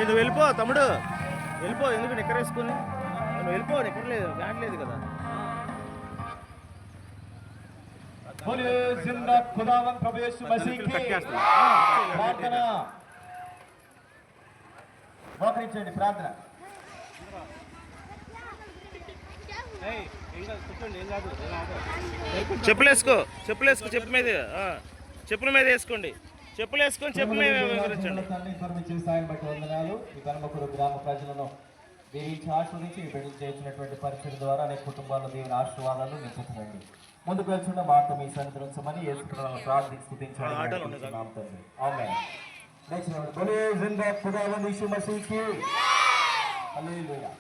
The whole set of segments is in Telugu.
నువ్వు వెళ్ళిపో తమ్ముడు, వెళ్ళిపో. ఎందుకు నిక్కర వేసుకుని నువ్వు వెళ్ళిపో, నిక్కర లేదు, బ్యాట్ లేదు కదా. ప్రార్థన చెప్పులేసుకో, చెప్పులేసుకో, చెప్పుల మీద వేసుకోండి, చెప్పులు వేసుకొని చెప్పు మీద సాయం బట్టి వందనాలు. ఈ కనుమకూరు గ్రామ ప్రజలను దీవించి ఆశ్రదించి బిడ్డలు చేసినటువంటి పరిచయం ద్వారా అనేక కుటుంబాల్లో దేవుని ఆశీర్వాదాలు నింపుతుందండి. ముందుకు వెళ్తున్న మాట మీ సన్నిధిని ఉంచమని యేసుప్రభువును ప్రార్థించి స్తుతించాలి. ఆమేన్. నెక్స్ట్ బోలే జిందా ఖుదావంద్ యీశు మసీహ్ కి హల్లెలూయా.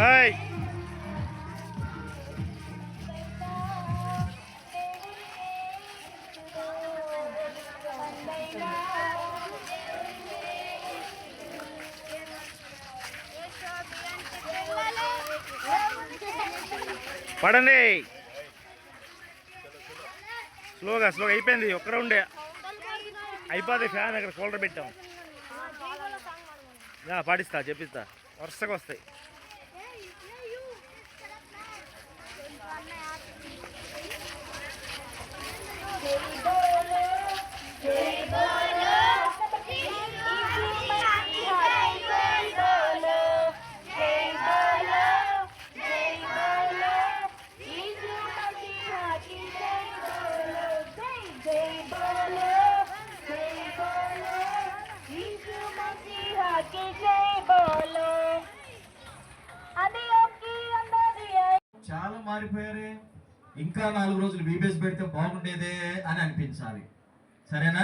Hey! పడండి స్లోగా స్లోగా అయిపోయింది. ఒక్క రౌండే అయిపోతే ఫ్యాన్ అక్కడ కూలర్ పెట్టాం. పాటిస్తా, చెప్పిస్తా, వరుసగా వస్తాయి. మారిపోయారే, ఇంకా 4 రోజులు బీబీఎస్ పెడితే బాగుండేదే అని అనిపించాలి. సరేనా?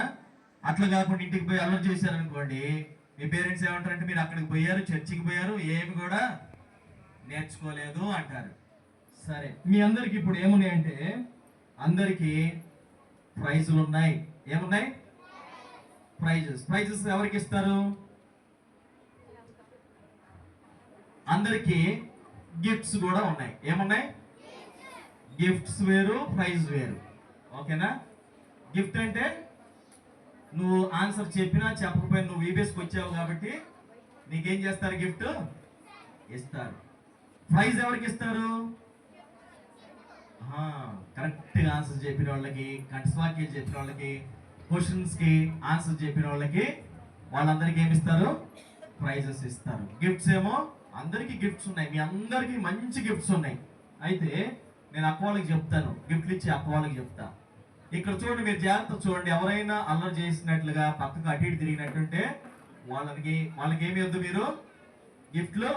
అట్లా కాకుండా ఇంటికి పోయి అల్లరి చేశారనుకోండి, మీ పేరెంట్స్ ఏమంటారంటే మీరు అక్కడికి పోయారు, చర్చికి పోయారు, ఏమి కూడా నేర్చుకోలేదు అంటారు. సరే, మీ అందరికి ఇప్పుడు ఏమున్నాయంటే అందరికీ ప్రైజులు ఉన్నాయి. ఏమున్నాయి? ప్రైజెస్ ఎవరికి ఇస్తారు? అందరికీ గిఫ్ట్స్ కూడా ఉన్నాయి. ఏమున్నాయి? గిఫ్ట్స్ వేరు, ప్రైజ్ వేరు. ఓకేనా? గిఫ్ట్ అంటే నువ్వు ఆన్సర్ చెప్పినా చెప్పకపోయినా నువ్వు ఈబీఎస్కి వచ్చావు కాబట్టి నీకేం చేస్తారు? గిఫ్ట్ ఇస్తారు. ప్రైజ్ ఎవరికి ఇస్తారు? కరెక్ట్గా ఆన్సర్ చెప్పిన వాళ్ళకి, కంఠస్వాక్యం చెప్పిన వాళ్ళకి, క్వశ్చన్స్కి ఆన్సర్ చెప్పిన వాళ్ళకి, వాళ్ళందరికీ ఏమి ఇస్తారు? ప్రైజెస్ ఇస్తారు. గిఫ్ట్స్ ఏమో అందరికీ గిఫ్ట్స్ ఉన్నాయి. మీ అందరికీ మంచి గిఫ్ట్స్ ఉన్నాయి. అయితే నేను అక్క వాళ్ళకి చెప్తాను, గిఫ్ట్లు ఇచ్చి అక్క వాళ్ళకి చెప్తా. ఇక్కడ చూడండి, మీరు జాగ్రత్త చూడండి. ఎవరైనా అల్లరి చేసినట్లుగా పక్కకు అటు ఇటు తిరిగినట్టుంటే వాళ్ళకి ఏమి వద్దు, మీరు గిఫ్ట్లు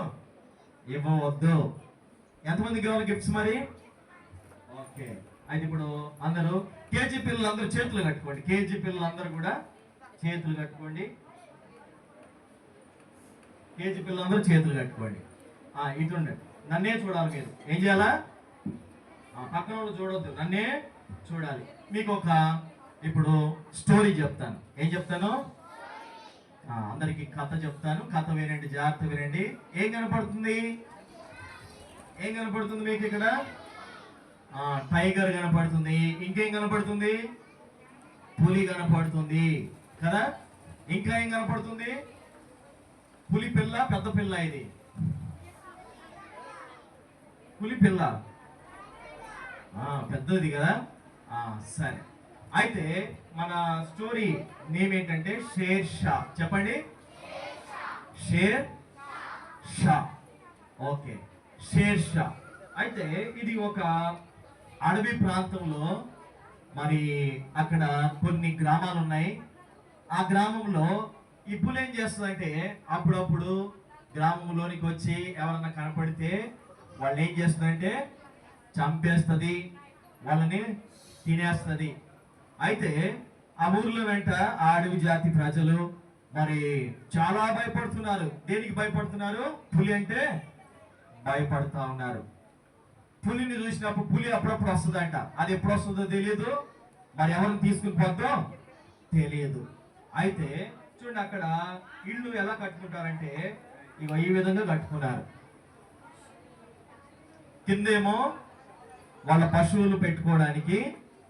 ఇవ్వవద్దు. ఎంతమందికి కావాలి గిఫ్ట్స్ మరి? ఓకే, అయితే ఇప్పుడు అందరూ కేజీ పిల్లలు అందరూ చేతులు కట్టుకోండి. కేజీ పిల్లలు అందరూ కూడా చేతులు కట్టుకోండి. కేజీ పిల్లలు అందరూ చేతులు కట్టుకోండి. ఇటు నన్నే చూడాలి. మీరు ఏం చేయాలా? పక్కన వాళ్ళు చూడవద్దు, నన్నే చూడాలి. మీకు ఒక ఇప్పుడు స్టోరీ చెప్తాను. ఏం చెప్తాను? అందరికి కథ చెప్తాను. కథ వినండి, జాగ్రత్త వినండి. ఏం కనపడుతుంది? ఏం కనపడుతుంది మీకు ఇక్కడ? టైగర్ కనపడుతుంది. ఇంకేం కనపడుతుంది? పులి కనపడుతుంది కదా. ఇంకా ఏం కనపడుతుంది? పులి పిల్ల, పెద్ద పిల్ల. ఇది పులి పిల్ల పెద్దది కదా. సరే, అయితే మన స్టోరీ నేమ్ ఏంటంటే షేర్ షా. చెప్పండి, share Shah. Okay, share Shah. అయితే ఇది ఒక అడవి ప్రాంతంలో, మరి అక్కడ కొన్ని గ్రామాలు ఉన్నాయి. ఆ గ్రామంలో ఈ పులి ఏం చేస్తుందంటే అప్పుడప్పుడు గ్రామంలోనికి వచ్చి ఎవరన్నా కనపడితే వాళ్ళు ఏం చేస్తుందంటే చంపేస్తుంది, వాళ్ళని తినేస్తుంది. అయితే ఆ ఊర్లో వెంట ఆ అడవి జాతి ప్రజలు మరి చాలా భయపడుతున్నారు. దేనికి భయపడుతున్నారు? పులి అంటే భయపడుతూ ఉన్నారు. పులిని చూసినప్పుడు పులి అప్పుడప్పుడు వస్తుందంట. అది ఎప్పుడు వస్తుందో తెలియదు, మరి ఎవరిని తీసుకుని పోద్దో తెలియదు. అయితే చూడండి, అక్కడ ఇళ్ళు ఎలా కట్టుకుంటారంటే ఇక ఈ విధంగా కట్టుకున్నారు. కిందేమో వాళ్ళ పశువులు పెట్టుకోవడానికి,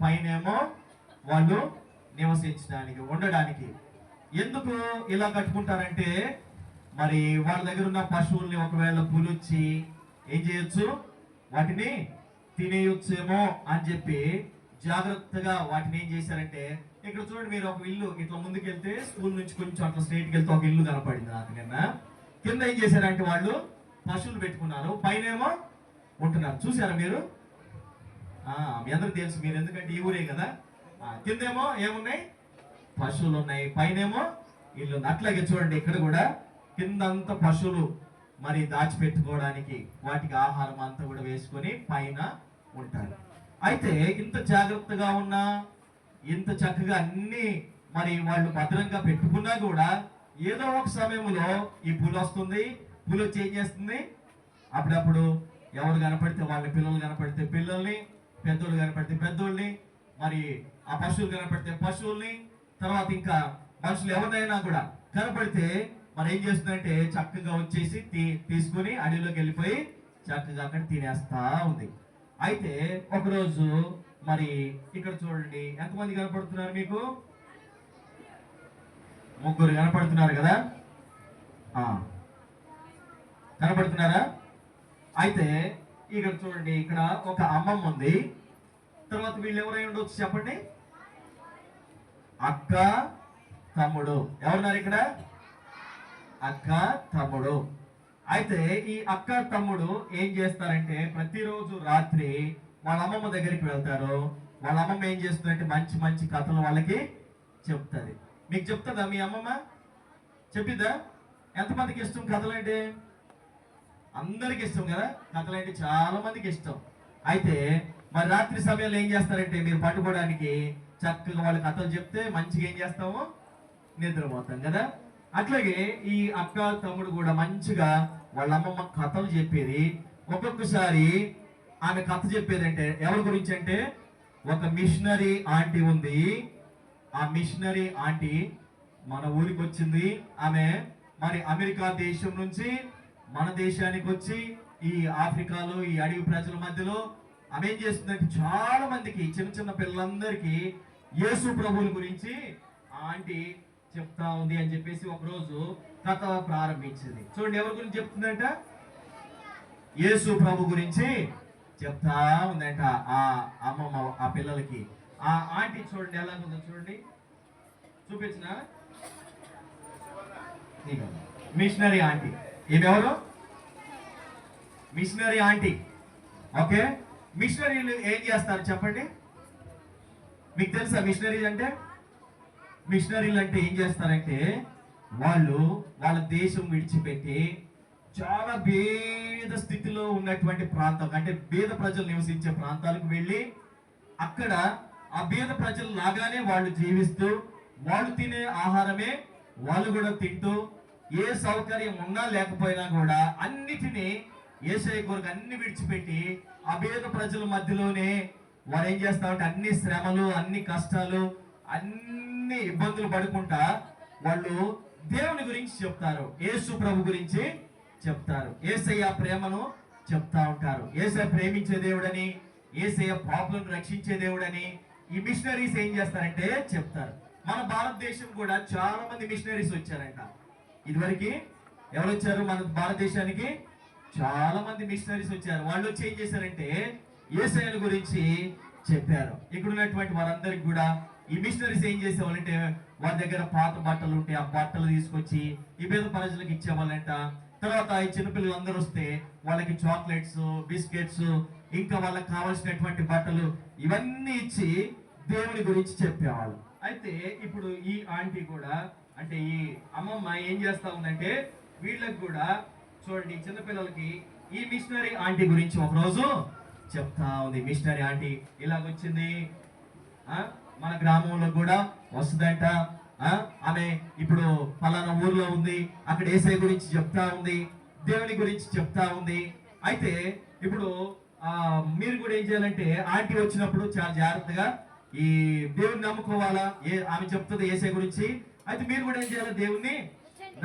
పైనేమో వాళ్ళు నివసించడానికి, ఉండడానికి. ఎందుకు ఇలా కట్టుకుంటారంటే మరి వాళ్ళ దగ్గర ఉన్న పశువుల్ని ఒకవేళ పులొచ్చి ఏం చేయొచ్చు? వాటిని తినేయొచ్చేమో అని చెప్పి జాగ్రత్తగా వాటిని ఏం చేశారంటే, ఇక్కడ చూడండి, మీరు ఒక ఇల్లు ఇట్లా ముందుకెళ్తే స్కూల్ నుంచి కొంచెం అట్లా స్ట్రైట్కి వెళ్తే ఒక ఇల్లు కనపడింది నాకు నిన్న. కింద ఏం చేశారంటే వాళ్ళు పశువులు పెట్టుకున్నారు, పైనేమో ఉంటున్నారు. చూసారా మీరు? మీ అందరికి తెలుసు, మీరు ఎందుకంటే ఈ ఊరే కదా. కిందేమో ఏమున్నాయి? పశువులు ఉన్నాయి, పైనేమో ఇల్లు. అట్లాగే చూడండి, ఇక్కడ కూడా కిందంతా పశువులు మరి దాచిపెట్టుకోవడానికి వాటికి ఆహారం అంతా కూడా వేసుకొని పైన ఉంటారు. అయితే ఇంత జాగ్రత్తగా ఉన్నా, ఇంత చక్కగా అన్ని మరి వాళ్ళు భద్రంగా పెట్టుకున్నా కూడా ఏదో ఒక సమయంలో ఈ పులి వస్తుంది. పులి వచ్చి ఏం చేస్తుంది? అప్పుడప్పుడు ఎవరు కనపడితే వాళ్ళ పిల్లలు కనపడితే పిల్లల్ని, పెద్దోళ్ళు కనపడితే పెద్దోళ్ళని, మరి ఆ పశువులు కనపడితే పశువుల్ని, తర్వాత ఇంకా మనుషులు ఎవరినైనా కూడా కనపడితే మరి ఏం చేస్తుందంటే చక్కగా వచ్చేసి తీసుకుని అడవిలోకి వెళ్ళిపోయి చక్కగా అక్కడ తినేస్తా ఉంది. అయితే ఒకరోజు మరి ఇక్కడ చూడండి, ఎంతమంది కనపడుతున్నారు మీకు? ముగ్గురు కనపడుతున్నారు కదా. కనపడుతున్నారా? అయితే ఇక్కడ చూడండి, ఇక్కడ ఒక అమ్మమ్మ ఉంది. తర్వాత వీళ్ళు ఎవరై ఉండొచ్చు చెప్పండి? అక్క, తమ్ముడు. ఎవరున్నారు ఇక్కడ? అక్క, తమ్ముడు. అయితే ఈ అక్క తమ్ముడు ఏం చేస్తారంటే ప్రతిరోజు రాత్రి వాళ్ళ అమ్మమ్మ దగ్గరికి వెళ్తారు. వాళ్ళ అమ్మమ్మ ఏం చేస్తుందంటే మంచి మంచి కథలు వాళ్ళకి చెప్తుంది. మీకు చెప్తుందా మీ అమ్మమ్మ? చెప్పిద్దా? ఎంతమందికి ఇష్టం కథలు అంటే? అందరికి ఇష్టం కదా. కథలు అంటే చాలా మందికి ఇష్టం. అయితే మరి రాత్రి సమయంలో ఏం చేస్తారంటే మీరు పండుకోవడానికి చక్కగా వాళ్ళ కథలు చెప్తే మంచిగా ఏం చేస్తాము, నిద్రపోతాం కదా. అట్లాగే ఈ అక్క తమ్ముడు కూడా మంచిగా వాళ్ళ అమ్మమ్మ కథలు చెప్పేది. ఒక్కొక్కసారి ఆమె కథ చెప్పేదంటే ఎవరి గురించి అంటే, ఒక మిషనరీ ఆంటీ ఉంది. ఆ మిషనరీ ఆంటీ మన ఊరికి వచ్చింది. ఆమె మరి అమెరికా దేశం నుంచి మన దేశానికి వచ్చి ఈ ఆఫ్రికాలో ఈ అడవి ప్రజల మధ్యలో ఆమె ఏం చేస్తుందంటే చాలా మందికి, చిన్న చిన్న పిల్లలందరికీ యేసు ప్రభువుల గురించి ఆంటీ చెప్తా ఉంది అని చెప్పేసి ఒకరోజు కథ ప్రారంభించింది. చూడండి ఎవరి గురించి చెప్తుందంట, యేసు ప్రభు గురించి చెప్తా ఉందంట ఆ అమ్మమ్మ ఆ పిల్లలకి. ఆ ఆంటీ చూడండి ఎలా ఉందో చూడండి, చూపించిన మిషనరీ ఆంటీ. ఈమెవరు? Missionary aunty. ఓకే, మిషనరీలు ఏం చేస్తారు చెప్పండి? మీకు తెలుసా మిషనరీలు అంటే? మిషనరీలు అంటే ఏం చేస్తారంటే వాళ్ళు వాళ్ళ దేశం విడిచిపెట్టి చాలా పేద స్థితిలో ఉన్నటువంటి ప్రాంతం, అంటే పేద ప్రజలు నివసించే ప్రాంతాలకు వెళ్ళి అక్కడ ఆ పేద ప్రజలు లాగానే వాళ్ళు జీవిస్తూ, వాళ్ళు తినే ఆహారమే వాళ్ళు కూడా తింటూ, ఏ సౌకర్యం ఉన్నా లేకపోయినా కూడా అన్నిటినీ యేసయ్య కొరకు అన్ని విడిచిపెట్టి ఆ పేద ప్రజల మధ్యలోనే వారు ఏం చేస్తారంటే అన్ని శ్రమలు, అన్ని కష్టాలు, అన్ని ఇబ్బందులు పడుకుంటా వాళ్ళు దేవుని గురించి చెప్తారు, యేసు ప్రభు గురించి చెప్తారు, యేసయ్య ప్రేమను చెప్తా ఉంటారు. యేసయ్య ప్రేమించే దేవుడని, యేసయ్య పాపులను రక్షించే దేవుడని ఈ మిషనరీస్ ఏం చేస్తారంటే చెప్తారు. మన భారతదేశం కూడా చాలా మంది మిషనరీస్ వచ్చారంట. ఇదివరకు ఎవరు వచ్చారు మన భారతదేశానికి? చాలా మంది మిషనరీస్ వచ్చారు. వాళ్ళు వచ్చి ఏం చేశారంటే యేసయ్య గురించి చెప్పారు. ఇక్కడ ఉన్నటువంటి వారందరికి కూడా ఈ మిషనరీస్ ఏం చేసేవాళ్ళంటే వారి దగ్గర పాత బట్టలు ఉంటే ఆ బట్టలు తీసుకొచ్చి ఈ పేద ప్రజలకు ఇచ్చేవాళ్ళంట. తర్వాత ఈ చిన్నపిల్లలు అందరూ వస్తే వాళ్ళకి చాక్లెట్స్, బిస్కెట్స్, ఇంకా వాళ్ళకి కావాల్సినటువంటి బట్టలు ఇవన్నీ ఇచ్చి దేవుని గురించి చెప్పేవాళ్ళు. అయితే ఇప్పుడు ఈ ఆంటీ కూడా, అంటే ఈ అమ్మమ్మ ఏం చేస్తా ఉందంటే వీళ్ళకి కూడా చూడండి చిన్నపిల్లలకి ఈ మిషనరీ ఆంటీ గురించి ఒకరోజు చెప్తా ఉంది. మిషనరీ ఆంటీ ఇలాగొచ్చింది, మన గ్రామంలో కూడా వస్తుందంట, ఆమె ఇప్పుడు ఫలానా ఊర్లో ఉంది, అక్కడ యేసయ్య గురించి చెప్తా ఉంది, దేవుని గురించి చెప్తా ఉంది. అయితే ఇప్పుడు మీరు కూడా ఏం చేయాలంటే ఆంటీ వచ్చినప్పుడు చాలా జాగ్రత్తగా ఈ దేవుని నమ్ముకోవాలా. ఆమె చెప్తుంది యేసయ్య గురించి, అయితే మీరు కూడా ఏం చేయాలి? దేవుణ్ణి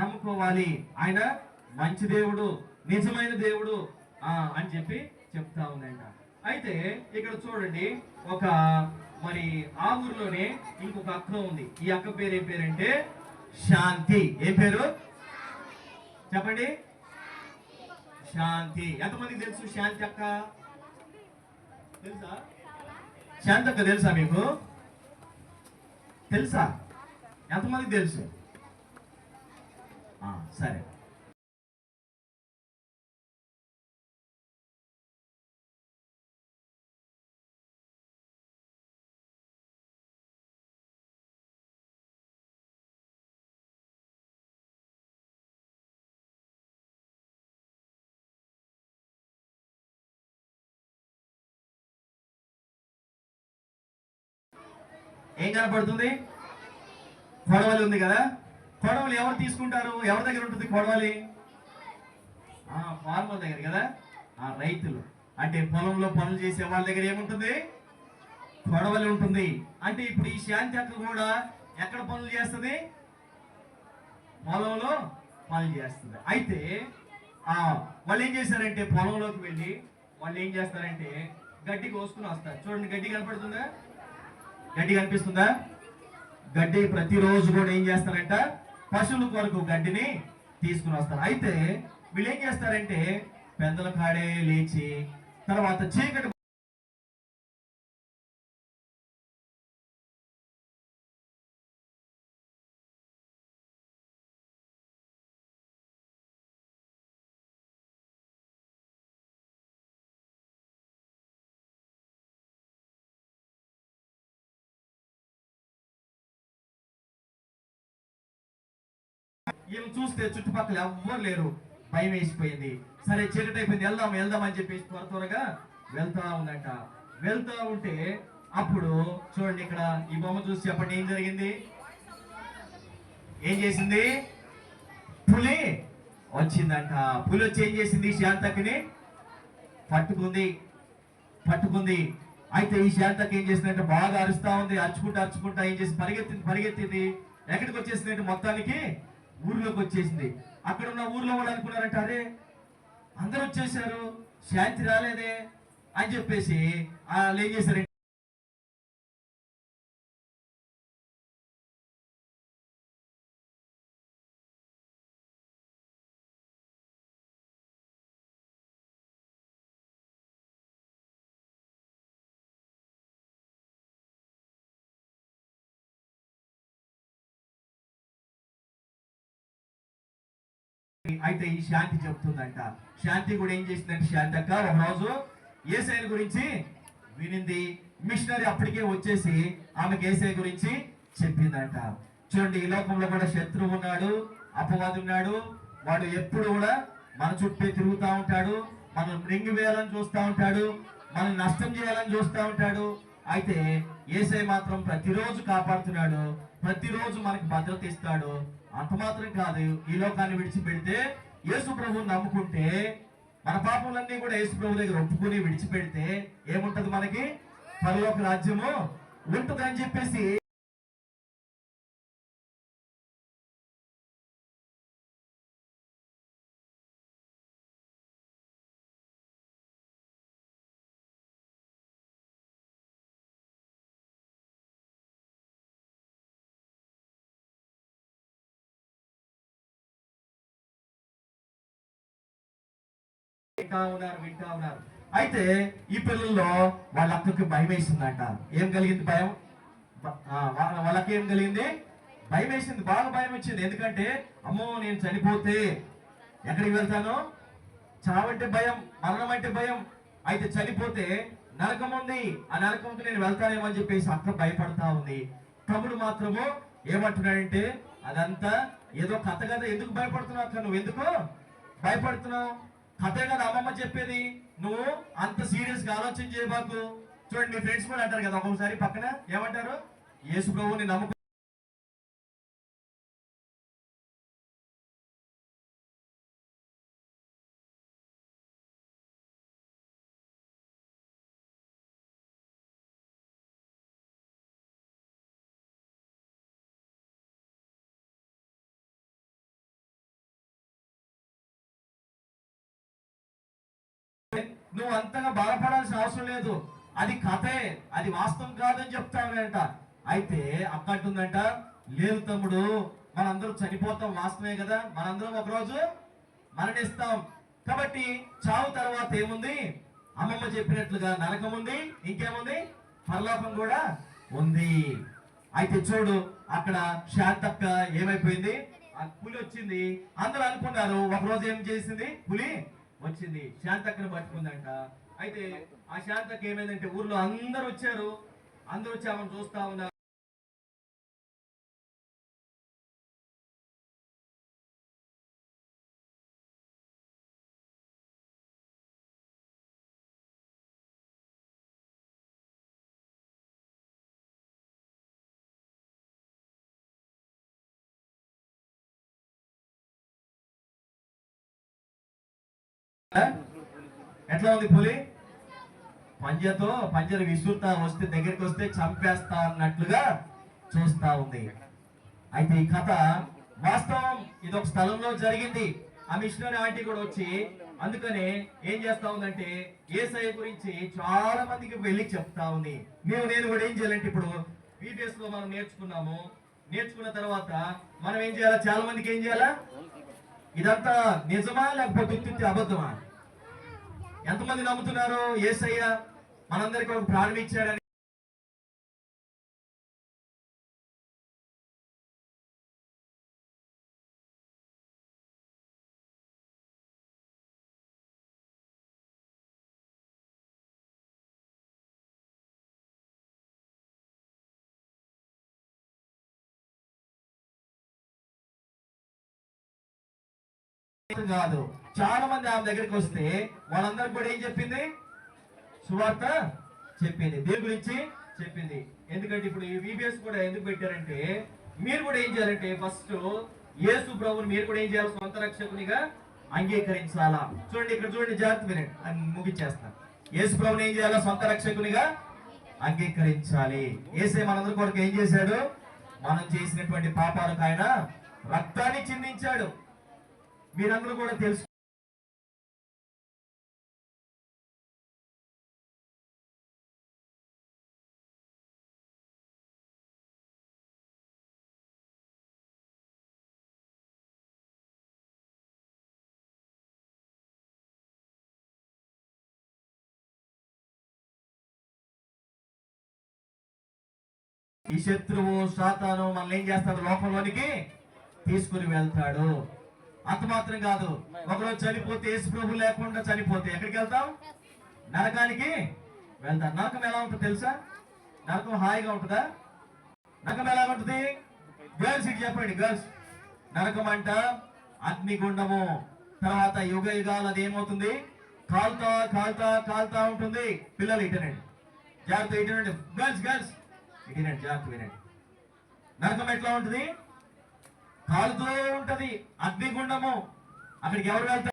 నమ్ముకోవాలి, ఆయన మంచి దేవుడు, నిజమైన దేవుడు అని చెప్పి చెప్తా ఉందంట. అయితే ఇక్కడ చూడండి, ఒక మరి ఆ ఊర్లోనే ఇంకొక అక్క ఉంది. ఈ అక్క పేరు ఏం పేరంటే శాంతి. ఏం పేరు చెప్పండి? శాంతి. ఎంతమందికి తెలుసు శాంతి అక్క? తెలుసా? శాంతి అక్క తెలుసా మీకు? తెలుసా? ఎంతమందికి తెలుసు? సరే, ఏం కనపడుతుంది? కొడవలి ఉంది కదా. కొడవలి ఎవరు తీసుకుంటారు? ఎవరి దగ్గర ఉంటుంది కొడవలి? ఫార్మర్ దగ్గర కదా. రైతులు అంటే పొలంలో పనులు చేసే వాళ్ళ దగ్గర ఏముంటుంది? కొడవలి ఉంటుంది. అంటే ఇప్పుడు ఈ శాంతి అక్క కూడా ఎక్కడ పనులు చేస్తుంది? పొలంలో పనులు చేస్తుంది. అయితే వాళ్ళు ఏం చేశారంటే పొలంలోకి వెళ్ళి వాళ్ళు ఏం చేస్తారంటే గడ్డి కోసుకుని వస్తారు. చూడండి, గడ్డి కనపడుతుందా? గడ్డి కనిపిస్తుందా? గడ్డి ప్రతిరోజు కూడా ఏం చేస్తారంట పశువుల కొరకు గడ్డిని తీసుకుని వస్తారు. అయితే వీళ్ళు ఏం చేస్తారంటే పెద్దల కాడే లేచి తర్వాత చీకటి ఈమె చూస్తే చుట్టుపక్కల ఎవ్వరు లేరు, భయం వేసిపోయింది. సరే చీకటి అయిపోయింది, వెళ్దాం వెళ్దాం అని చెప్పేసి త్వరగా వెళ్తా ఉందంట. వెళ్తా ఉంటే అప్పుడు చూడండి, ఇక్కడ ఈ బొమ్మ చూసి చెప్పండి ఏం జరిగింది. ఏం చేసింది? పులి వచ్చిందంట. పులి వచ్చి ఏం చేసింది? శాంతకిని పట్టుకుంది. పట్టుకుంది. అయితే ఈ శాంతకి ఏం చేసిందంటే బాగా అరుస్తా ఉంది. అరుచుకుంటా అరుచుకుంటా ఏం చేసి పరిగెత్తింది. ఎక్కడికి వచ్చేసిందంటే మొత్తానికి ఊర్లోకి వచ్చేసింది. అక్కడ ఉన్న ఊర్లో వాళ్ళు అనుకున్నారంట, అరే అందరూ వచ్చేసారు, శాంతి రాలేదే అని చెప్పేసి వాళ్ళు ఏం చేశారు, అయితే ఈ శాంతి చెప్తుందంట. శాంతి కూడా ఏం చేసిందంటే, శాంతి అక్క ఒక రోజు యేసయ్య గురించి వినింది. మిషనరీ అప్పటికే వచ్చేసి ఆమెకి యేసయ్య గురించి చెప్పిందంట. చూడండి, ఈ లోకంలో కూడా శత్రువు ఉన్నాడు, అపవాది ఉన్నాడు. వాడు ఎప్పుడు కూడా మన చుట్టూ తిరుగుతూ ఉంటాడు, మనం రింగు వేయాలని చూస్తూ ఉంటాడు, మనం నష్టం చేయాలని చూస్తూ ఉంటాడు. అయితే యేసయ్య మాత్రం ప్రతిరోజు కాపాడుతున్నాడు, ప్రతిరోజు మనకి భద్రత ఇస్తాడు. అంత మాత్రం కాదు, ఈ లోకాన్ని విడిచిపెడితే యేసు ప్రభువుని నమ్ముకుంటే మన పాపములన్నీ కూడా యేసు ప్రభు దగ్గర ఒప్పుకొని విడిచిపెడితే ఏముంటది? మనకి పరలోక రాజ్యము ఉంటుందని చెప్పేసి వింటా ఉన్నారు. అయితే ఈ పిల్లల్లో వాళ్ళ అక్కకి భయం వేసిందంట. ఏం కలిగింది? భయం. వాళ్ళకి ఏం కలిగింది? భయం వేసింది, బాగా భయం వచ్చింది. ఎందుకంటే అమ్మో నేను చనిపోతే ఎక్కడికి వెళ్తాను? చావంటే భయం, మరణం అంటే భయం. అయితే చనిపోతే నరకం ఉంది, ఆ నరకంకి నేను వెళ్తానేమో అని చెప్పేసి అక్క భయపడతా ఉంది. తమ్ముడు మాత్రము ఏమంటున్నాడంటే, అదంతా ఏదో కథ కదా, ఎందుకు భయపడుతున్నావు అక్క? నువ్వు ఎందుకు భయపడుతున్నావు? కథే కదా అమ్మమ్మ చెప్పేది, నువ్వు అంత సీరియస్ గా ఆలోచన చేయబాకు. చూడండి, మీ ఫ్రెండ్స్ కూడా అంటారు కదా ఒక్కొక్కసారి పక్కన, ఏమంటారు? యేసు ప్రభువుని నమ్ముకు నువ్వు అంతగా బాధపడాల్సిన అవసరం లేదు, అది కథే, అది వాస్తవం కాదని చెప్తానంట. అయితే అక్క అంటుందంట, లేదు తమ్ముడు, మనందరం చనిపోతాం, వాస్తవమే కదా, మనందరం ఒకరోజు మరణిస్తాం. కాబట్టి చావు తర్వాత ఏముంది? అమ్మమ్మ చెప్పినట్లుగా నరకం ఉంది, ఇంకేముంది? పరలోకం కూడా ఉంది. అయితే చూడు, అక్కడ శాంతక్క ఏమైపోయింది? పులి వచ్చింది. అందరూ అనుకున్నారు, ఒకరోజు ఏం చేసింది? పులి వచ్చింది, శాంతక్కను పట్టుకుందంట. అయితే ఆ శాంతక్క ఏమైందంటే, ఊర్లో అందరూ వచ్చారు, అందరూ వచ్చి ఆమెను చూస్తా ఉన్నారు. ఎట్లా ఉంది పులి? పంజరు విసురుతా వస్తే, దగ్గరికి వస్తే చంపేస్తా అన్నట్లుగా చూస్తా ఉంది. అయితే ఈ కథ వాస్తవం, ఇది ఒక స్థలంలో జరిగింది. ఆ మిషనరీ ఆంటీ కూడా వచ్చి అందుకనే ఏం చేస్తా ఉందంటే, యేసయ్య గురించి చాలా మందికి వెళ్ళి చెప్తా ఉంది. నేను కూడా ఏం చేయాలంటే, ఇప్పుడు వీడియోస్ లో మనం నేర్చుకున్న తర్వాత మనం ఏం చేయాలా? చాలా మందికి ఏం చేయాలా? ఇదంతా నిజమా లేకపోతే అబద్ధమా? ఎంతమంది నమ్ముతున్నారు యేసయ్య మనందరికీ ఒక ప్రాణం ఇచ్చాడని? కాదు, చాలా మంది ఆమె దగ్గరికి వస్తే వాళ్ళందరికి కూడా ఏం చెప్పింది? సువార్త చెప్పింది, దేవుని గురించి చెప్పింది. ఎందుకంటే ఇప్పుడు ఈ VBS కూడా ఎందుకు పెట్టారంటే మీరు కూడా ఏం చేయాలంటే ఫస్ట్ యేసు ప్రభువుని మీరు కూడా ఏం చేయాలి, సొంత రక్షకునిగా అంగీకరించాలా. చూడండి ఇక్కడ చూడండి, జాగ్రత్త వినండి అని ముగించేస్తాను. యేసు ప్రభువుని ఏం చేయాలా, సొంత రక్షకునిగా అంగీకరించాలి. యేసే మనందరి కొరకు ఏం చేశాడు, మనం చేసినటువంటి పాపాలకు ఆయన రక్తాన్ని చిందించాడు. మీరందరూ కూడా తెలుసు. ఈ శత్రువు సాతాను మనల్ని ఏం చేస్తాడు, లోకంలోనికి తీసుకుని వెళ్తాడు. అంత మాత్రం కాదు, ఒకరోజు చనిపోతే, యేసు ప్రభు లేకుండా చనిపోతే ఎక్కడికి వెళ్తాం, నరకానికి వెళ్తాం. నరకం ఎలా ఉంటుంది తెలుసా? నరకం హాయిగా ఉంటుందా? నరకం ఎలా ఉంటుంది? గర్ల్స్ ఇది చెప్పండి, గర్ల్స్. నరకం అంట అగ్నిగుండము, తర్వాత యుగ యుగాలు అది ఏమవుతుంది, కాలుతా కాలుతా కాలుతా ఉంటుంది. పిల్లలు ఇటనండి, జాగ్రత్త ఇటనండి, గర్ల్స్ గర్ల్స్ ఇటనండి, జాగ్రత్త వినండి. నరకం ఎట్లా ఉంటుంది, కాలుతూ ఉంటది, అగ్నిగుండము. అక్కడికి ఎవరు వెళ్తారు?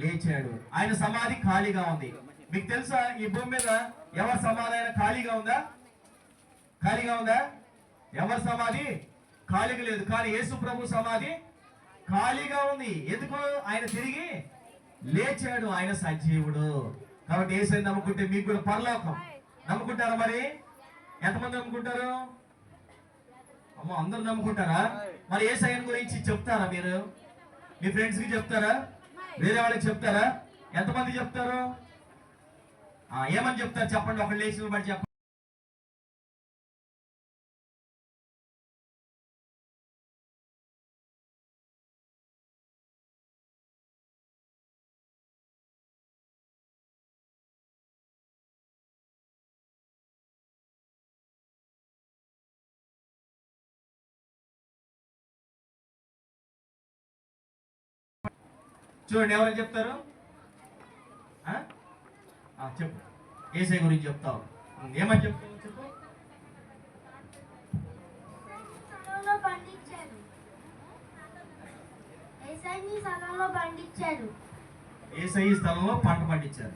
లేచాడు. ఆయన సమాధి ఖాళీగా ఉంది. మీకు తెలుసా ఈ భూమి మీద ఎవరి సమాధి అయినా ఖాళీగా ఉందా? ఖాళీగా ఉందా? ఎవరి సమాధి ఖాళీగా లేదు. కానీ యేసు ప్రభు సమాధి ఖాళీగా ఉంది. ఎందుకు? ఆయన తిరిగి లేచాడు, ఆయన సజీవుడు. కాబట్టి యేసుని నమ్ముకుంటే మీకు కూడా పరలోకం. నమ్ముకుంటారా? మరి ఎంతమంది నమ్ముకుంటారు? అమ్మో, అందరూ నమ్ముకుంటారా? మరి యేసయ్యను గురించి చెప్తారా? మీరు మీ ఫ్రెండ్స్ కి చెప్తారా? వేరే వాళ్ళకి చెప్తారా? ఎంతమంది చెప్తారు? ఏమని చెప్తారు చెప్పండి, ఒకళ్ళు లేచిన బట్టి చెప్పండి. చూడండి, ఎవరైనా చెప్తారు? చెప్పు, యేసయ్య గురించి చెప్తావు. ఏమని చెప్తావు చెప్పు. యేసయ్య స్థలంలో పంట పండించారు.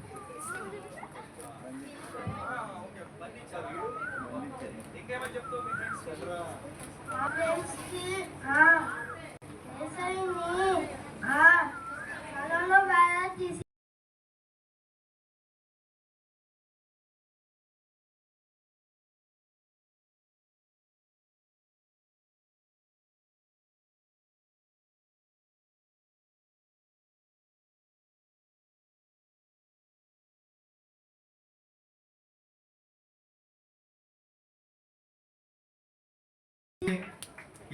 ఇంకేమని చెప్తావు మీ ఫ్రెండ్స్?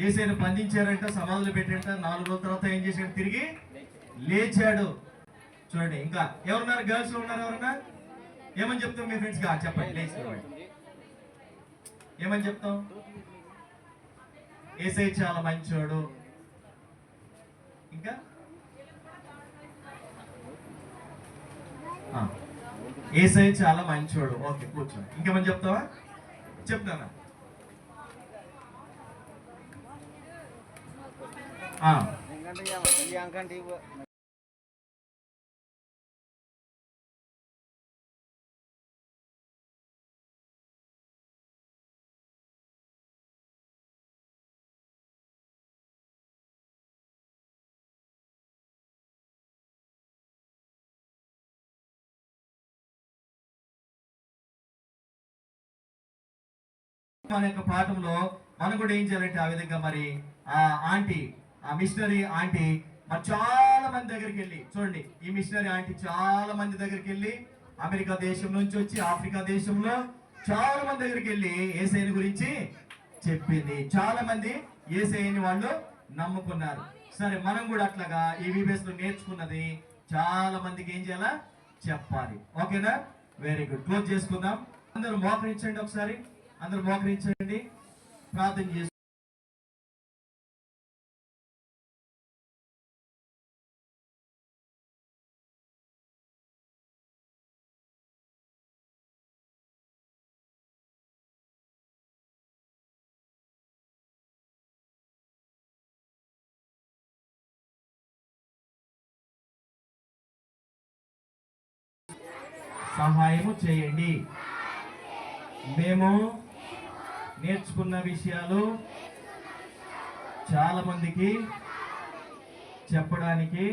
యేసయ్యను బంధించారంట, సమాధులు పెట్టారంట. 4 రోజుల తర్వాత ఏం చేశాడు, తిరిగి లేచాడు. చూడండి, ఇంకా ఎవరున్నారు? గర్ల్స్ లో ఉన్నారు ఎవరన్నా? ఏమని చెప్తాం మీ ఫ్రెండ్స్ గా? చెప్పండి, లేచి ఏమని చెప్తాం? యేసయ్య చాలా మంచోడు. ఇంకా యేసయ్య చాలా మంచోడు. ఓకే, కూర్చోండి. ఇంకేమని చెప్తావా? చెప్తానా? మన యొక్క పాఠంలో మనం కూడా ఏం చేయాలంటే ఆ విధంగా మరి ఆ మిషనరీ ఆంటీ మరి చాలా మంది దగ్గరికి వెళ్ళి, చూడండి, ఈ మిషనరీ ఆంటీ చాలా మంది దగ్గరికి వెళ్ళి, అమెరికా దేశం నుంచి వచ్చి ఆఫ్రికా దేశంలో చాలా మంది దగ్గరికి వెళ్ళి యేసయ్యను గురించి చెప్పింది. చాలా మంది యేసయ్యని వాళ్ళు నమ్ముకున్నారు. సరే, మనం కూడా అట్లాగా ఈ VBS లో నేర్చుకున్నది చాలా మందికి ఏం చేయాలా చెప్పాలి. ఓకేనా? Very good. క్లోజ్ చేసుకుందాం. అందరూ మోకరించండి, ఒకసారి అందరూ మోకరించండి, ప్రార్థన చేసి సహాయము చేయండి. మేము నేర్చుకున్న విషయాలు చాలా మందికి చెప్పడానికి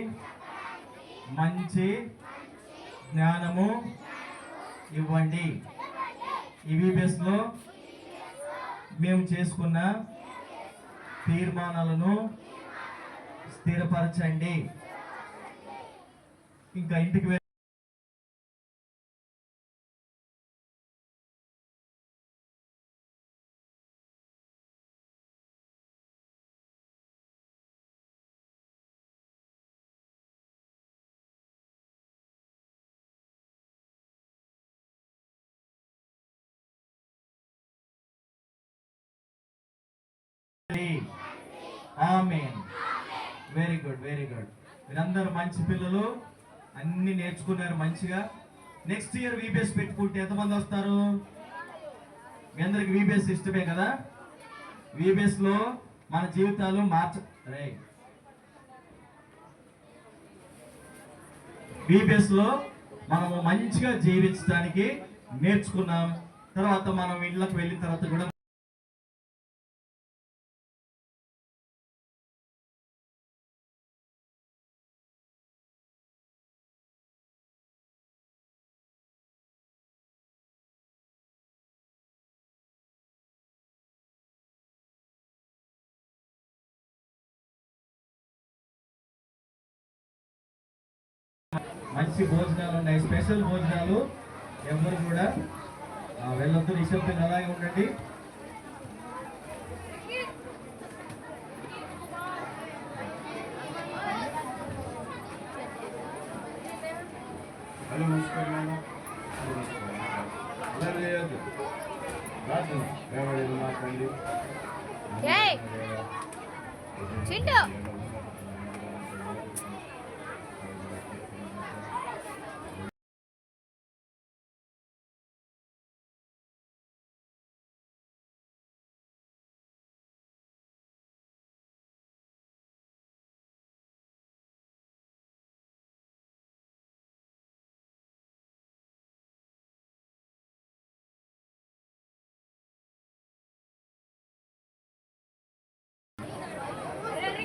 మంచి జ్ఞానము ఇవ్వండి. ఈ VBS లో మేము చేసుకున్న తీర్మానాలను స్థిరపరచండి. ఇంకా ఇంటికి amen. Very good, very good. మీరందరూ మంచి పిల్లలు, అన్ని నేర్చుకున్నారు మంచిగా. నెక్స్ట్ ఇయర్ VBS పెట్టుకుంటే ఎంతమంది వస్తారు? మీ అందరికి VBS ఇష్టమే కదా? VBS లో మన జీవితాలు VBS లో మనము మంచిగా జీవించడానికి నేర్చుకున్నాం. తర్వాత మనం ఇళ్ళకి వెళ్ళిన తర్వాత కూడా మంచి భోజనాలు ఉన్నాయి, స్పెషల్ భోజనాలు. ఎవరు కూడా వెళ్ళొద్దు, నిశ్శబ్దంగా అలాగే ఉండండి. చింటూ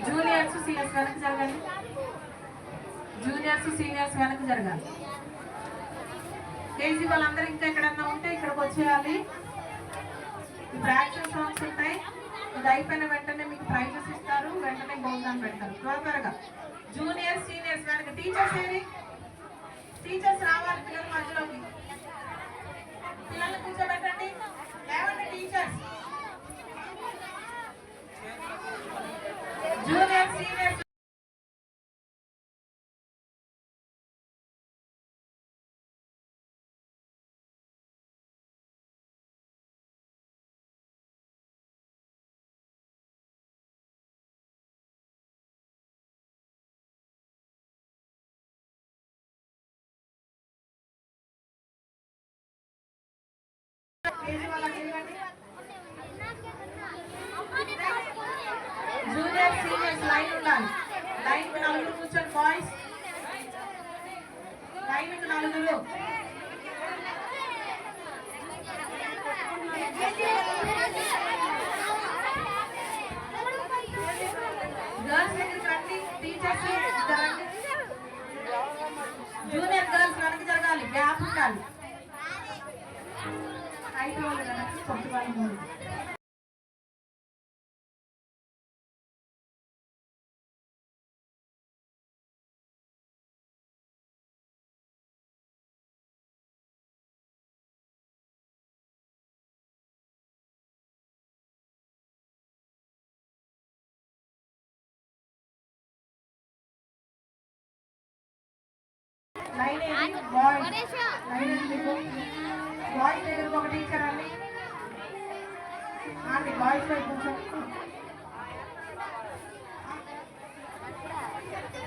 జూనియర్స్ సీనియర్స్ వెనక్కి జరగాలి. జూనియర్స్ సీనియర్స్ వెనక్కి జరగాలి. కేజీ వాళ్ళందరూ ఇంకా ఎక్కడన్నా ఉంటే ఇక్కడికి వచ్చేయాలి. ఇప్పుడు యాక్షన్ సాంగ్స్ ఉంటాయి. ఇది అయిపోయిన వెంటనే మీకు ప్రైజెస్ ఇస్తారు, వెంటనే భోజనం పెడతారు. త్వరగా జూనియర్స్ సీనియర్స్ వెనక. టీచర్స్ ఏరి, టీచర్స్ రావాలి పిల్లల మధ్యలోకి. పిల్లల్ని కూర్చోబెట్టండి, లేవండి teachers. Junior senior junior seniors line ఉండాలి. లైన్ కు నలుగురు కూర్చొని బాయ్స్, లైన్ కు నలుగురు. గర్ల్స్ దగ్గరికి రండి, టీచర్స్ రండి. జూనియర్ గర్ల్స్ వెనక్కి జరగాలి, గ్యాప్ ఉండాలి. అయిపోవాలి కదా, కొత్త వాళ్ళు. లైన్ ఏది బాయ్స్ లైన్ ఏది మీకు బాయ్స్ దగ్గరకు ఒక టీచర్ అండి అండి బాయ్స్ వైపు కొంచెం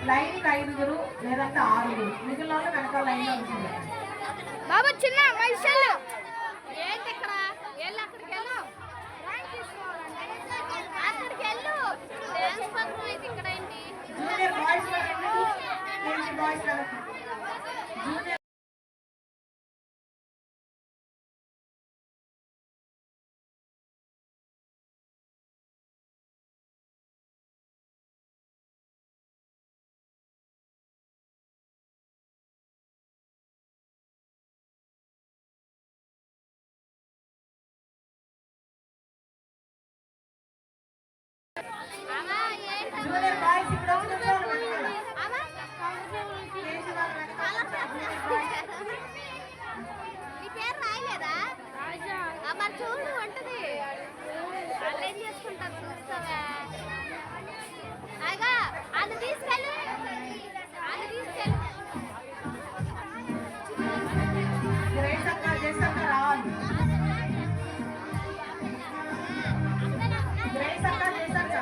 లైన్ 5 లేదంటే 6 మిగిలిన వాళ్ళు వెనకాల లైన్లో ఉంటుంది బాబా చిన్న మైసెల్ ఏంటి ఇక్కడ వెళ్ళు అక్కడికి వెళ్ళు అక్కడికి వెళ్ళు డాన్స్ ప్రోగ్రామ్ అయితే ఇక్కడ ఏంటి జూనియర్ బాయ్స్ ఏంటి బాయ్స్ వెనక జూనియర్ అమ్మా ఏంటి జూనియర్ బాయ్స్ ఇక్కడ వచ్చి కూర్చోవాలి వెనకాల అమ్మా కేజీ వాళ్ళ వెనకాల నీ పేరు రాయలేదా మరి చూడు ఉంటది వాళ్ళు ఏం చేసుకుంటారు చూస్తావా అగా అది తీసుకెళ్ళు అది తీసుకెళ్ళు గ్రేస్ అక్క జెస్ అక్క రావాలి గ్రేస్ అక్క జెస్ అక్క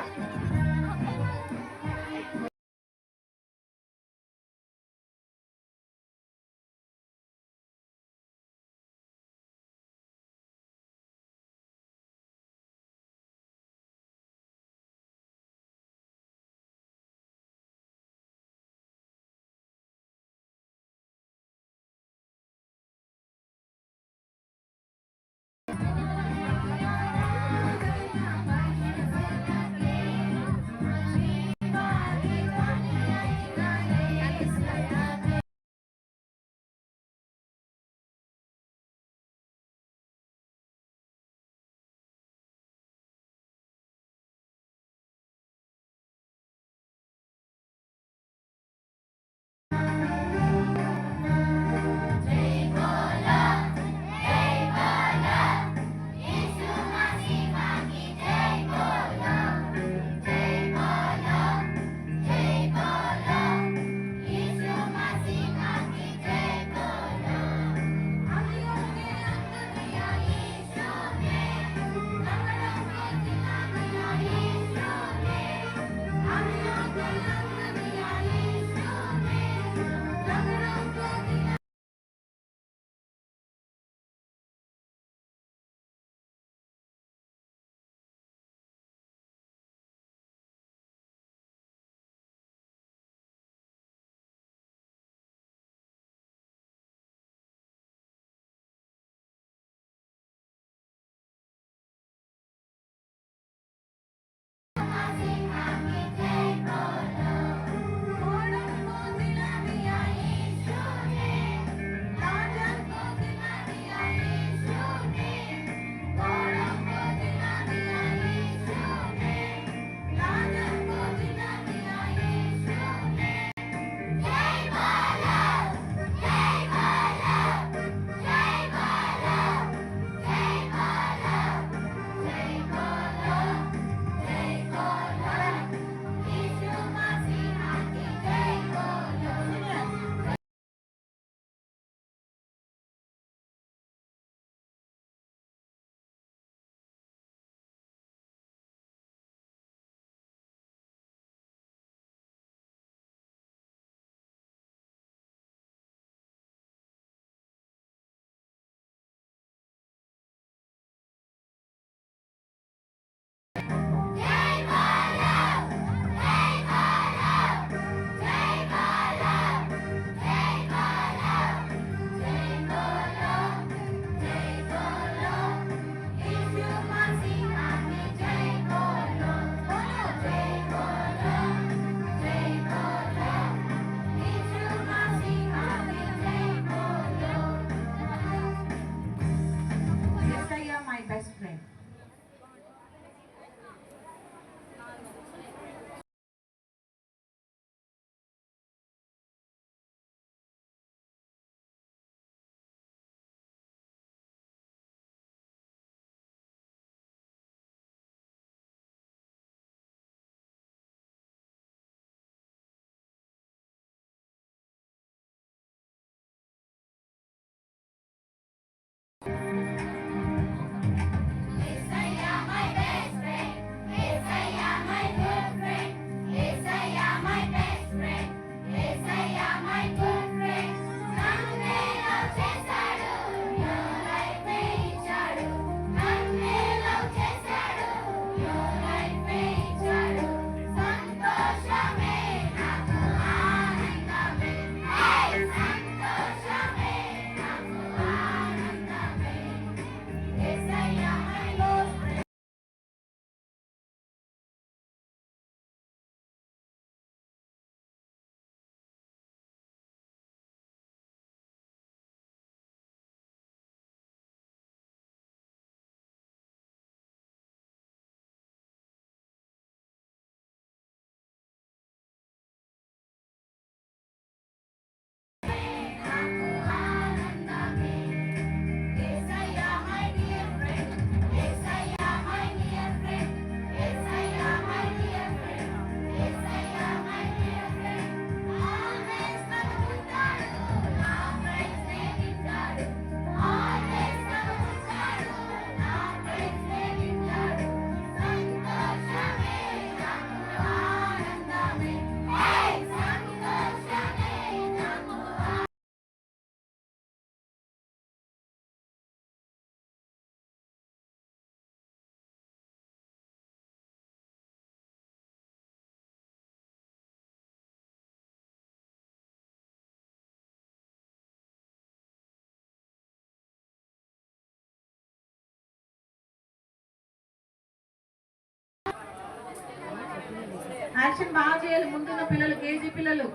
యాక్షన్ బాగా చేయాలి. ముందున్న పిల్లలు, కేజీ పిల్లలు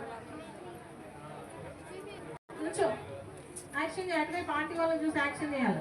కూర్చో. యాక్షన్ చేయాలి. పార్టీ వాళ్ళని చూసి యాక్షన్ చేయాలి.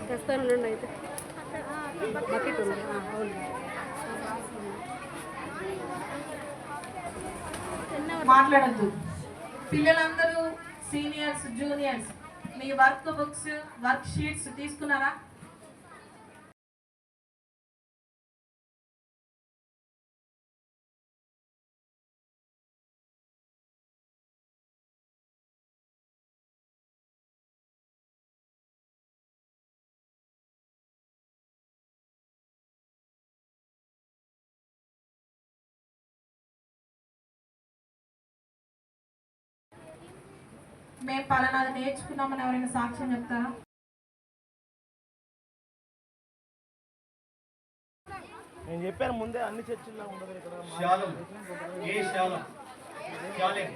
తెస్తాను అయితే బకెట్ ఉంది. అవును, మాట్లాడద్దు. పిల్లలందరూ సీనియర్స్, జూనియర్స్ మీ వర్క్ బుక్స్, వర్క్ షీట్స్ తీసుకున్నారా? మేము పలానాది నేర్చుకున్నామని ఎవరైనా సాక్ష్యం చెప్తారా? నేను చెప్పాను ముందే అన్ని చర్చిల్లో ఉండదు ఇక్కడ. శాలం ఏ శాలం శాలేం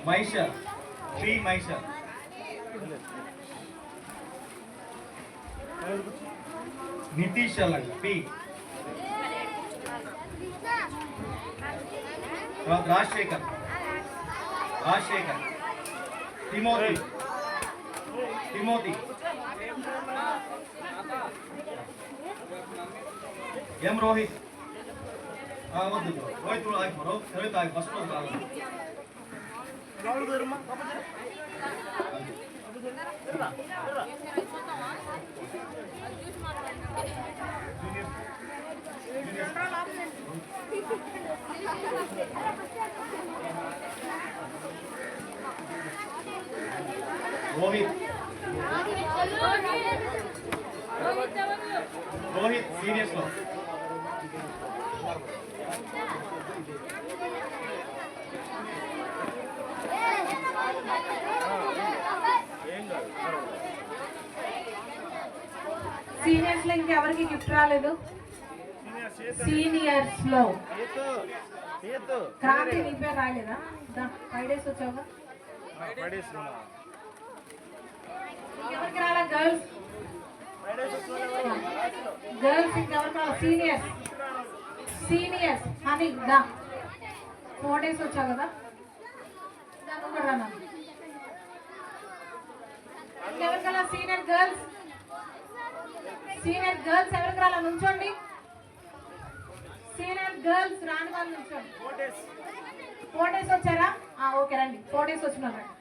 మైషా పి మైషా నితీశాలండి P Rajasekhar Rajasekhar Timothy Timothy M Rohit వద్దు రోహిత్ కూడా ఆగిపో రోహిత్ ఆగి ఫస్ట్ రోజు రావాలి రోహిత్ రోహిత్ సీనియర్స్ లో సీనియర్స్ లో ఇంకెవరికి గిఫ్ట్ రాలేదు? సీనియర్స్ లో క్రాంతి నీ పేరు రాలేదా? 5 days వచ్చావుగా. ఇంకెవరికి రాలే? గర్ల్స్ గర్ల్స్ ఇంకెవరికి రాలే? సీనియర్స్ సీనియర్స్ హనీ దా 4 days వచ్చావు కదా. ఇంకెవరికి రాలే? సీనియర్ గర్ల్స్ సీనియర్ గర్ల్స్ ఎవరికి రాలే? నుంచోండి. సీనియర్ గర్ల్స్ రాని వాళ్ళు నుంచోండి. 4 days వచ్చారా? ఓకే రండి. 4 days వచ్చిన రండి.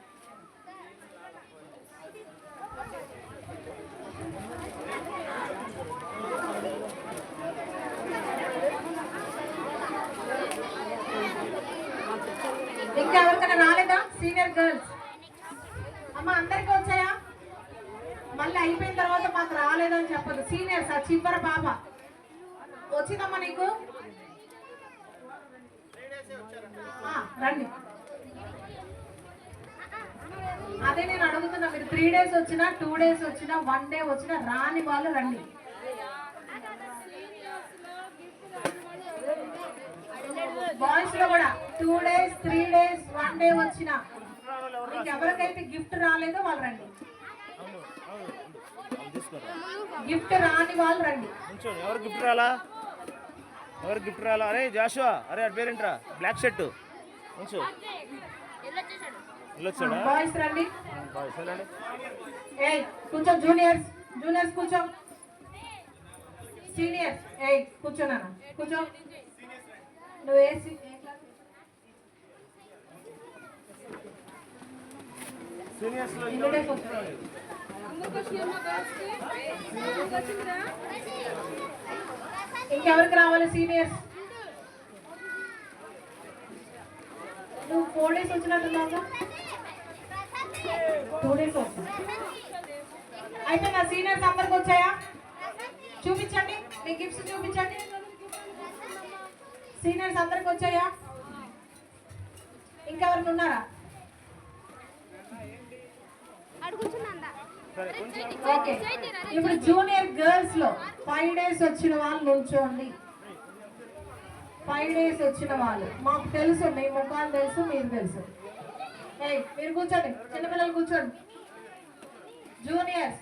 ఇంకా ఎవరికైనా రాలేదా? సీనియర్ గర్ల్స్ అమ్మ అందరికీ వచ్చాయా? మళ్ళీ అయిపోయిన తర్వాత మాకు రాలేదని చెప్పదు. సీనియర్స్ ఆ చివరి పాప వచ్చిందమ్మా నీకు? రండి. అదే నేను అడుగుతున్నా, మీరు 3 days వచ్చినా 2 days వచ్చినా 1 day వచ్చినా రాని వాళ్ళు రండి. బాయ్స్ లో కూడా 2 days 3 days 1 day వచ్చినా మీకు ఎవరికైతే గిఫ్ట్ రాలేదో వాళ్ళు రండి. గిఫ్ట్ రాని వాళ్ళు రండి. ఎవరు గిఫ్ట్ రాలా? ఎవరు గిఫ్ట్ రాలా? అరే జాషువా, అరే అటు పేరేంట్రా? బ్లాక్ షర్ట్ ఉంచు. బాయ్స్ రండి. ఏయ్ కూర్చో. జూనియర్స్ జూనియర్స్ కూర్చో. సీనియర్స్ ఏయ్ కూర్చో నాన్న కూర్చో. నువ్వు వేసి ఇంకెవరికి రావాలి? సీనియర్స్ నువ్వు 4 days వచ్చినట్టున్నావు. 2 days వచ్చా అయితే నా సీనియర్స్ అందరికి వచ్చాయా? చూపించండి మీ గిఫ్ట్స్ చూపించండి. సీనియర్స్ అందరికి వచ్చాయా? ఇంకెవరికి ఉన్నారా? ఓకే ఇప్పుడు జూనియర్ గర్ల్స్ లో 5 days వచ్చిన వాళ్ళు నుంచోండి. 5 days వచ్చిన వాళ్ళు మాకు తెలుసు, మీ ముఖాలు తెలుసు, మీరు తెలుసు. మీరు కూర్చోండి. చిన్నపిల్లలు కూర్చోండి. జూనియర్స్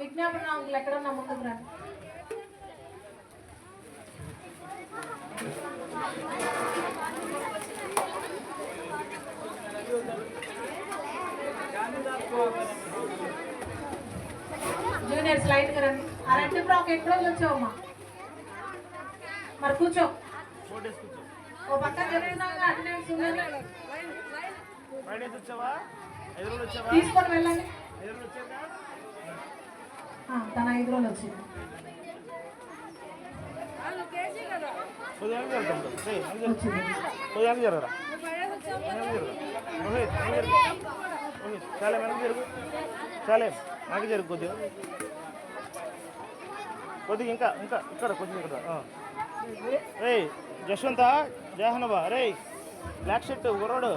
విజ్ఞాపన అంకులు ఎక్కడన్నా ముందుకు రండి. జూనియర్స్ లైట్ గా రండి. ఆ రెండు ఫ్రాక్ ఎన్ని రోజులు వచ్చావమ్మా? మరి కూర్చో. ఓ పక్కన జరుగుతున్నాగా అటెండెన్స్ ఉందని తీసుకొని వెళ్ళండి. తన 5 రోజులు వచ్చింది. చాలే నాకు జరుగు కొద్దిగా కొద్దిగా ఇంకా ఇంకా ఇక్కడ కొద్దిగా ఇక్కడ రే జశ్వంత జహనబా రే బ్లాక్ షర్ట్ గుర్రాడు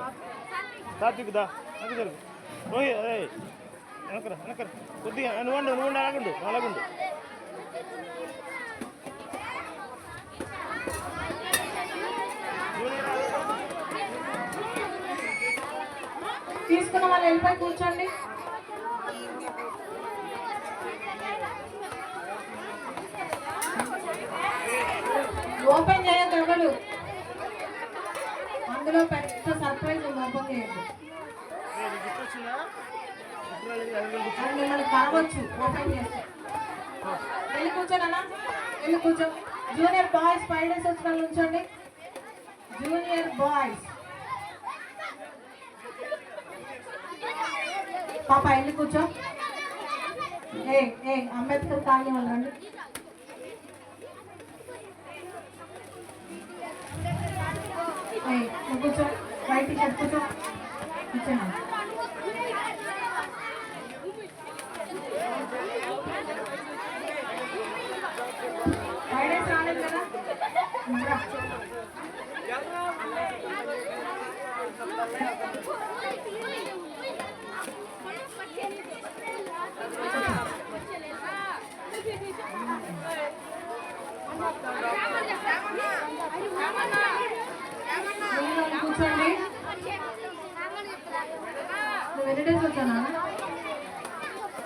సాత్విక్ దా వెనక జరుగు రోహిత్ రే వెనకరా వెనకరా కొద్దిగా నువ్వు అలాగుండు తీసుకున్న వాళ్ళు వెళ్ళిపోయి కూర్చోండి. ఓపెన్ చేయొద్దు ఎవరు, అందులో పెద్ద సర్ప్రైజ్ ఉంది, ఓపెన్ చేయొద్దు. అది మిమ్మల్ని కలవచ్చు ఓపెన్ చేస్తే. వెళ్ళి కూర్చోనన్నా, వెళ్ళి కూర్చో. జూనియర్ బాయ్స్ 5 days వచ్చిన వాళ్ళు ఉంచండి. జూనియర్ బాయ్స్ పాప వెళ్ళి కూర్చో. అంబేద్కర్ కాలనీ వాళ్ళు రండి. నువ్వు కూర్చో, వైట్ టీషర్ట్ కూర్చో, కూర్చోండి. ఫ్రైడేస్ రాలేదు కదా. కూర్చోండి. నువ్వు ఎన్ని డేస్ వచ్చానా?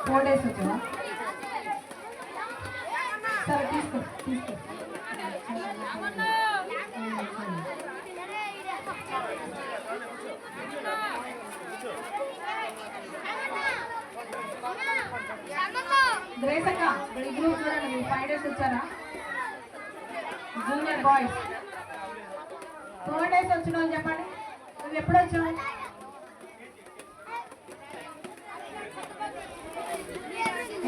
4 days వచ్చావా? సరే తీసుకో. గ్రేస్ అక్క ఈ గ్రూప్ చూడండి, మీరు 5 days వచ్చారా? జూనియర్ బాయ్స్ 4 days వచ్చిన వాళ్ళు చెప్పండి. నువ్వు ఎప్పుడు వచ్చావు?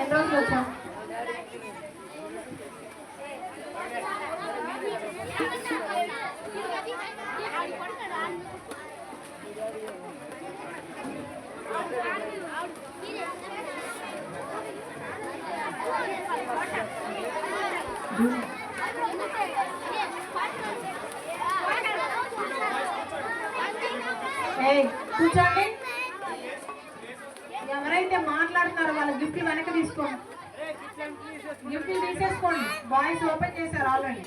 ఎన్ని రోజులు వచ్చావు? కూర్చోండి. ఎవరైతే మాట్లాడుతున్నారో వాళ్ళ గిఫ్ట్లు వెనక్కి తీసుకోండి. గిఫ్ట్లు తీసేసుకోండి. బాయ్స్ ఓపెన్ చేశారు ఆల్రెడీ.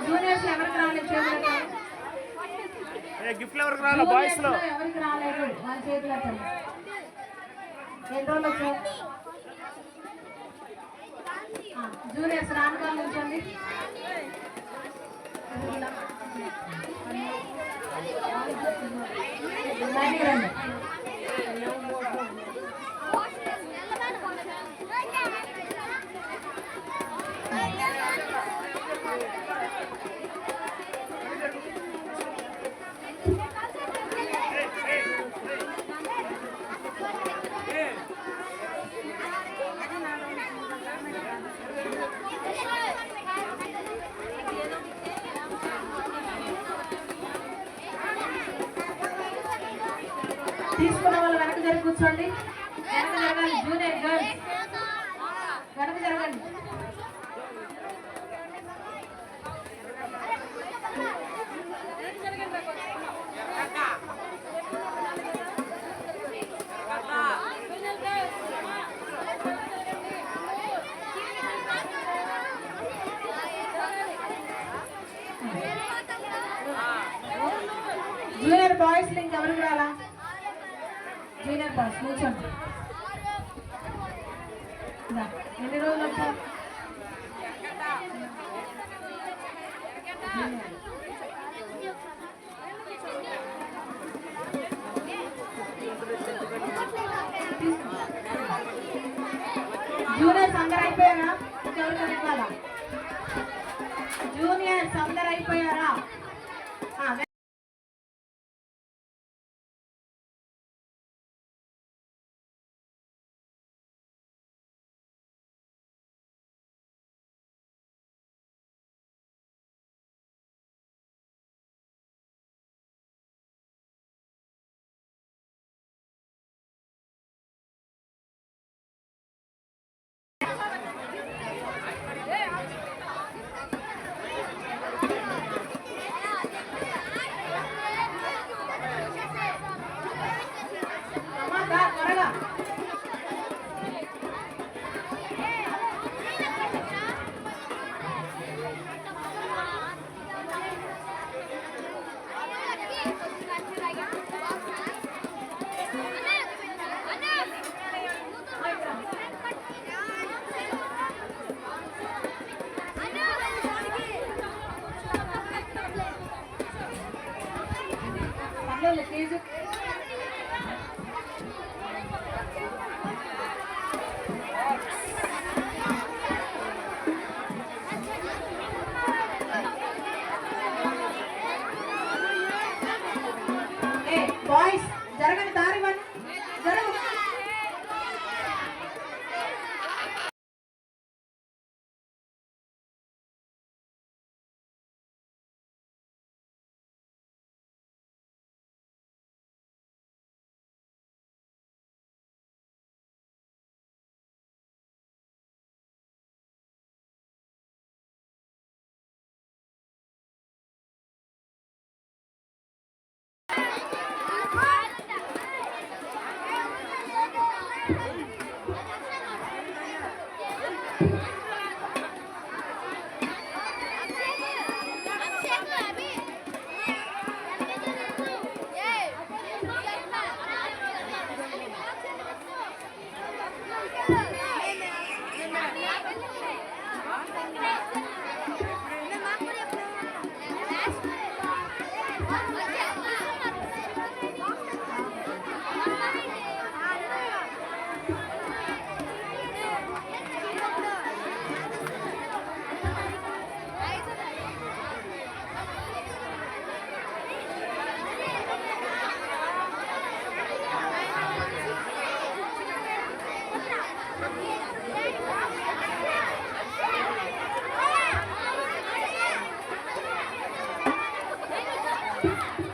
జూనియర్స్ ఎవరికి రాలేదు చేతులు? గిఫ్ట్లు ఎవరికి రాలేదు? బాయ్స్ లో ఎవరికి రాలేదు వాళ్ళ చేతులు ఎత్తండి. ఎన్ని రోజులు వచ్చాయి? జూనియర్స్ రాని వాళ్ళు ఉంచండి. రండి. తీసుకున్న వాళ్ళు వెనక జరిగి కూర్చోండి. వెనక జరగాలి. జూనియర్ గర్ల్స్ వెనక జరగండి. జూనియర్ బాయ్స్ లింక్ ఎవరికి రాలా? జూనియర్ బాయ్స్ కూర్చోండి. ఎన్ని రోజులు వచ్చారు? జూనియర్స్ అందరు అయిపోయారా? ఇంకెవరికైనా ఇవ్వాలా? జూనియర్స్ అందరు అయిపోయారా? పిల్లలు కేజీ బాయ్స్ జరగని దారి ఇవ్వండి జరగ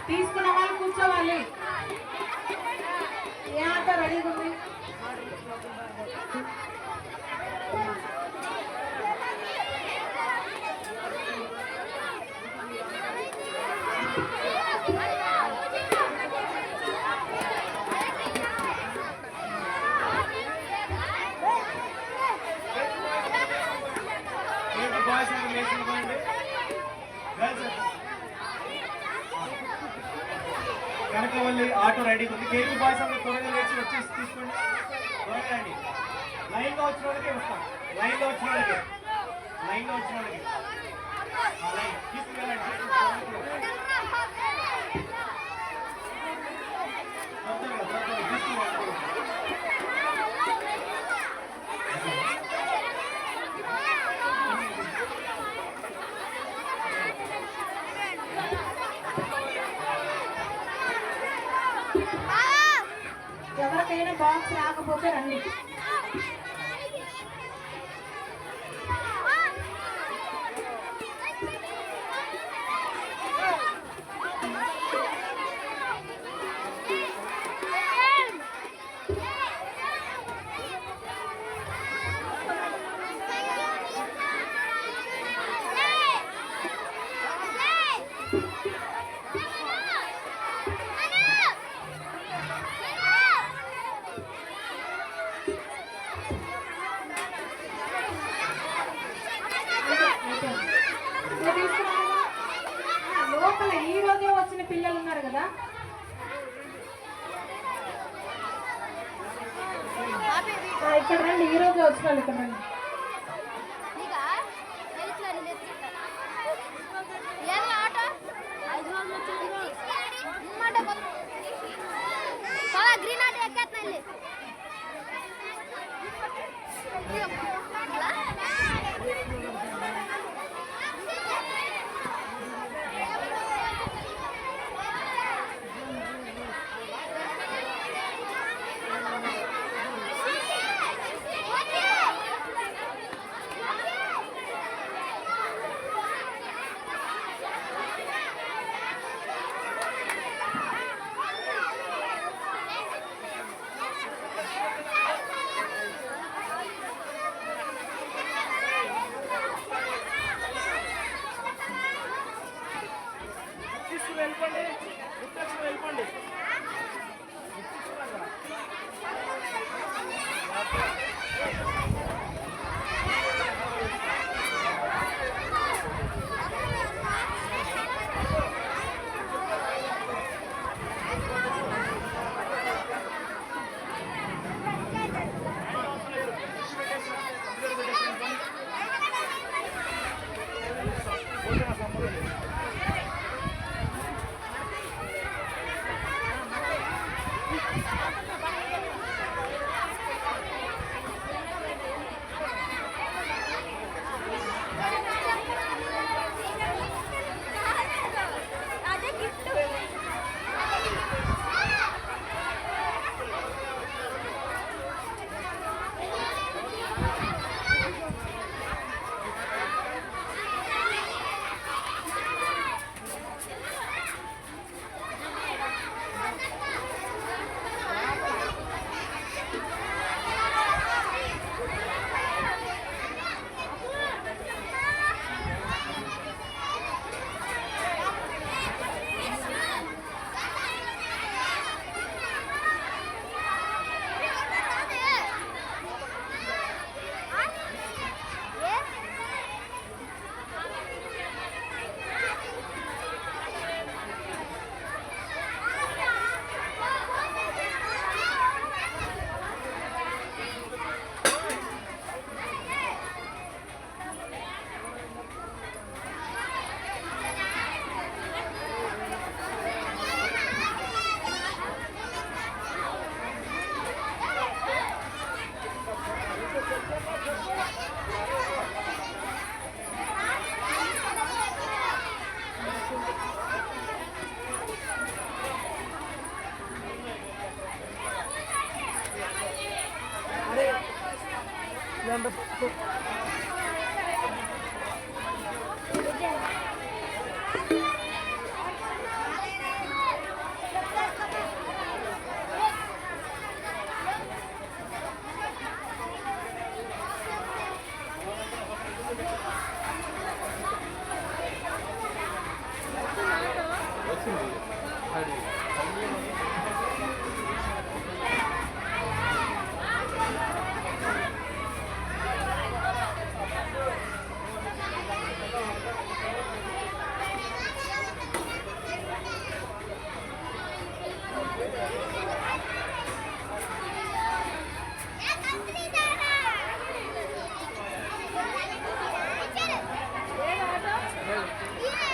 తీసుకున్న వాళ్ళు కూర్చోవాలి ఏ ఆట రెడీగా ఉంది బాయ్స్ అంటే లేచిపోయింది కనకవల్లి ఆటో రెడీగా ఉంది. కేజీ బాయ్స్ అందరూ త్వరగా లేచి వచ్చేసి తీసుకోండి. త్వరగా రండి. లైన్లో వచ్చిన వాళ్ళకి వస్తాం. లైన్లో వచ్చిన వాళ్ళకి లైన్ తీసుకువెళ్ళండి. ఎవరికైనా బాక్స్ రాకపోతే రండి లోపల ఈ రోజే వచ్చిన పిల్లలు ఉన్నారు కదా ఇక్కడ రండి ఈ రోజే వచ్చిన వాళ్ళు ఇక్కడ రండి గ్రీన్ ఆట ఎక్కేస్తున్నాయి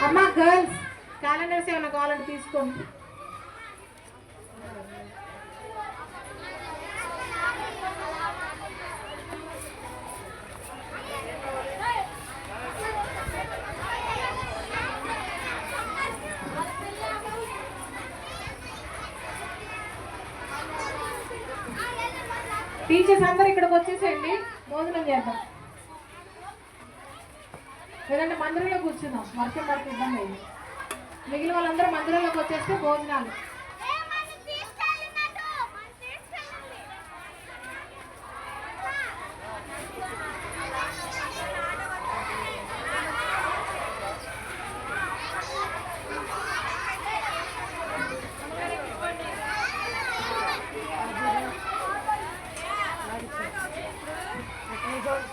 అమ్మా గర్ల్స్ క్యాలెండర్స్ ఏమైనా కావాలంటే తీసుకోండి. టీచర్స్ అందరూ ఇక్కడికి వచ్చేసేయండి, భోజనం చేద్దాం. లేదంటే మందిరంలో కూర్చుందాం, వర్షం పడితే ఇబ్బంది అయింది. మిగిలిన వాళ్ళందరూ మందిరంలోకి వచ్చేస్తే భోజనాలు.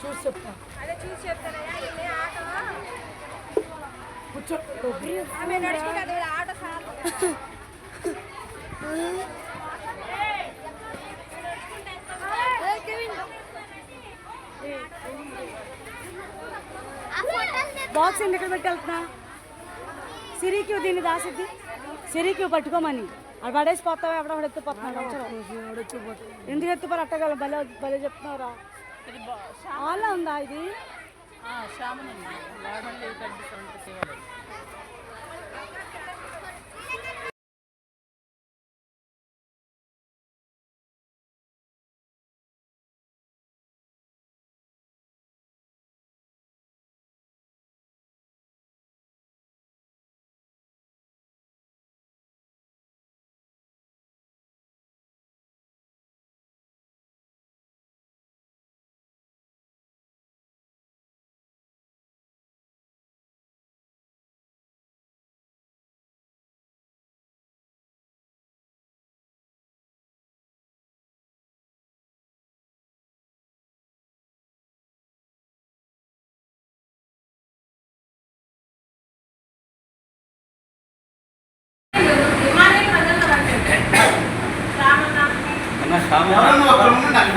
చూసి చెప్తా. అదే చూసి చెప్తానయ్యా. ఇది ఆటో కూర్చో. ఆమె నడుచుకుంటే ఆటో సార్ బాక్స్ ఎందుకు పెట్టి వెళ్తున్నా? సిరికి దీన్ని దాసిద్ది, సిరికి పట్టుకోమని అది పడేసి పోతావు. ఎవడ ఎత్తిపోతున్నాడు, ఎందుకు ఎత్తిపోరు? అట్టగల భలే భలే చెప్తున్నారా? ఆలా ఉందా ఇది?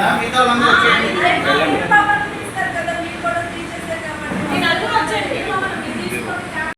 అన్న